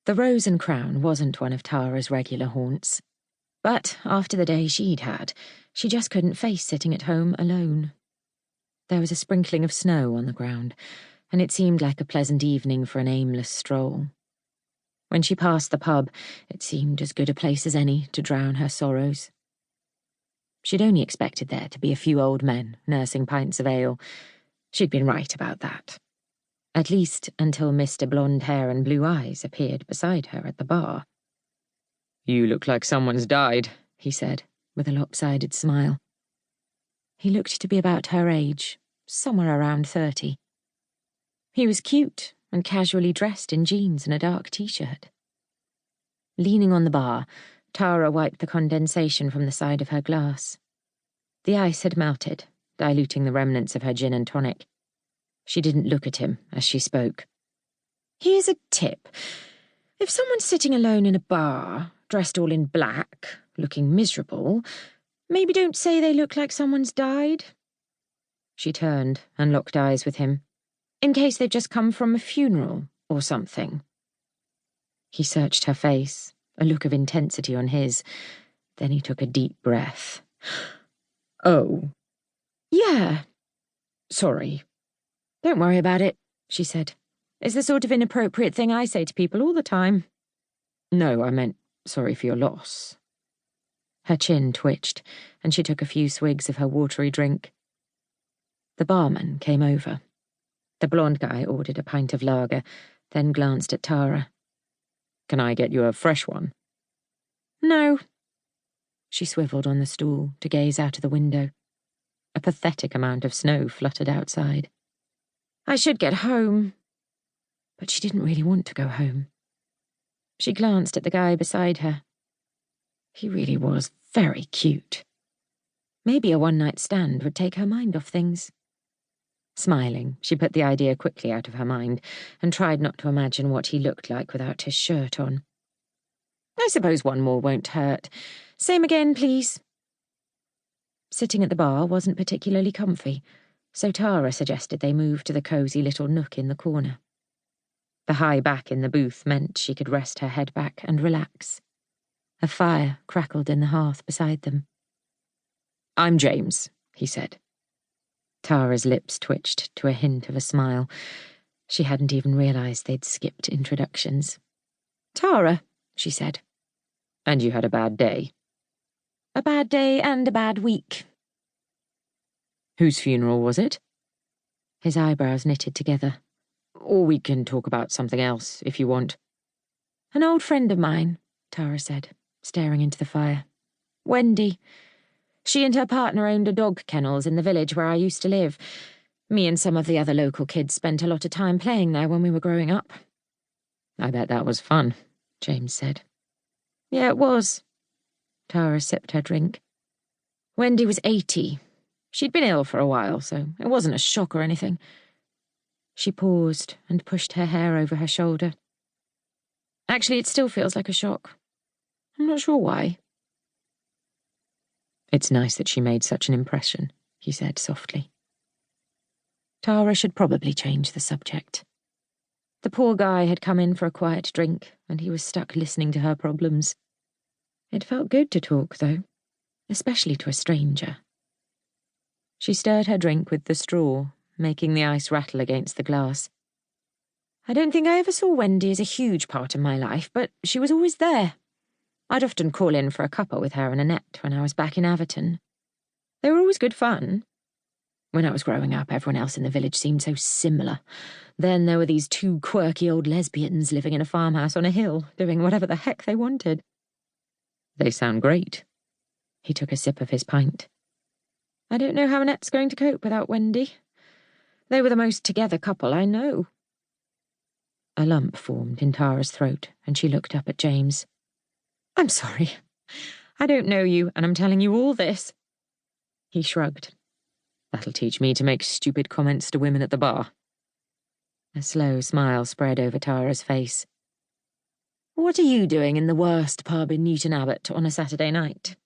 The Rose and Crown wasn't one of Tara's regular haunts. But after the day she'd had, she just couldn't face sitting at home alone. There was a sprinkling of snow on the ground, and it seemed like a pleasant evening for an aimless stroll. When she passed the pub, it seemed as good a place as any to drown her sorrows. She'd only expected there to be a few old men nursing pints of ale. She'd been right about that. At least until Mr. Blonde Hair and Blue Eyes appeared beside her at the bar. "You look like someone's died," he said, with a lopsided smile. He looked to be about her age, somewhere around 30. He was cute and casually dressed in jeans and a dark t-shirt. Leaning on the bar, Tara wiped the condensation from the side of her glass. The ice had melted, diluting the remnants of her gin and tonic. She didn't look at him as she spoke. "Here's a tip. If someone's sitting alone in a bar, dressed all in black, looking miserable, maybe don't say they look like someone's died." She turned and locked eyes with him, in case they've just come from a funeral or something. He searched her face, a look of intensity on his. Then he took a deep breath. "Oh. Yeah. Sorry." "Don't worry about it," she said. "It's the sort of inappropriate thing I say to people all the time." "No, I meant sorry for your loss." Her chin twitched, and she took a few swigs of her watery drink. The barman came over. The blonde guy ordered a pint of lager, then glanced at Tara. "Can I get you a fresh one?" "No." She swiveled on the stool to gaze out of the window. A pathetic amount of snow fluttered outside. "I should get home." But she didn't really want to go home. She glanced at the guy beside her. He really was very cute. Maybe a one-night stand would take her mind off things. Smiling, she put the idea quickly out of her mind and tried not to imagine what he looked like without his shirt on. "I suppose one more won't hurt. Same again, please." Sitting at the bar wasn't particularly comfy, so Tara suggested they move to the cosy little nook in the corner. The high back in the booth meant she could rest her head back and relax. A fire crackled in the hearth beside them. "I'm James," he said. Tara's lips twitched to a hint of a smile. She hadn't even realized they'd skipped introductions. "Tara," she said. "And you had a bad day?" "A bad day and a bad week." "Whose funeral was it?" His eyebrows knitted together. "Or we can talk about something else, if you want." "An old friend of mine," Tara said, staring into the fire. "Wendy. She and her partner owned a dog kennels in the village where I used to live. Me and some of the other local kids spent a lot of time playing there when we were growing up." "I bet that was fun," James said. "Yeah, it was." Tara sipped her drink. "Wendy was 80. She'd been ill for a while, so it wasn't a shock or anything." She paused and pushed her hair over her shoulder. "Actually, it still feels like a shock. I'm not sure why." "It's nice that she made such an impression," he said softly. Tara should probably change the subject. The poor guy had come in for a quiet drink, and he was stuck listening to her problems. It felt good to talk, though, especially to a stranger. She stirred her drink with the straw, making the ice rattle against the glass. "I don't think I ever saw Wendy as a huge part of my life, but she was always there. I'd often call in for a cuppa with her and Annette when I was back in Averton. They were always good fun. When I was growing up, everyone else in the village seemed so similar. Then there were these two quirky old lesbians living in a farmhouse on a hill, doing whatever the heck they wanted." "They sound great." He took a sip of his pint. "I don't know how Annette's going to cope without Wendy. They were the most together couple I know." A lump formed in Tara's throat, and she looked up at James. "I'm sorry. I don't know you, and I'm telling you all this." He shrugged. "That'll teach me to make stupid comments to women at the bar." A slow smile spread over Tara's face. "What are you doing in the worst pub in Newton Abbot on a Saturday night?"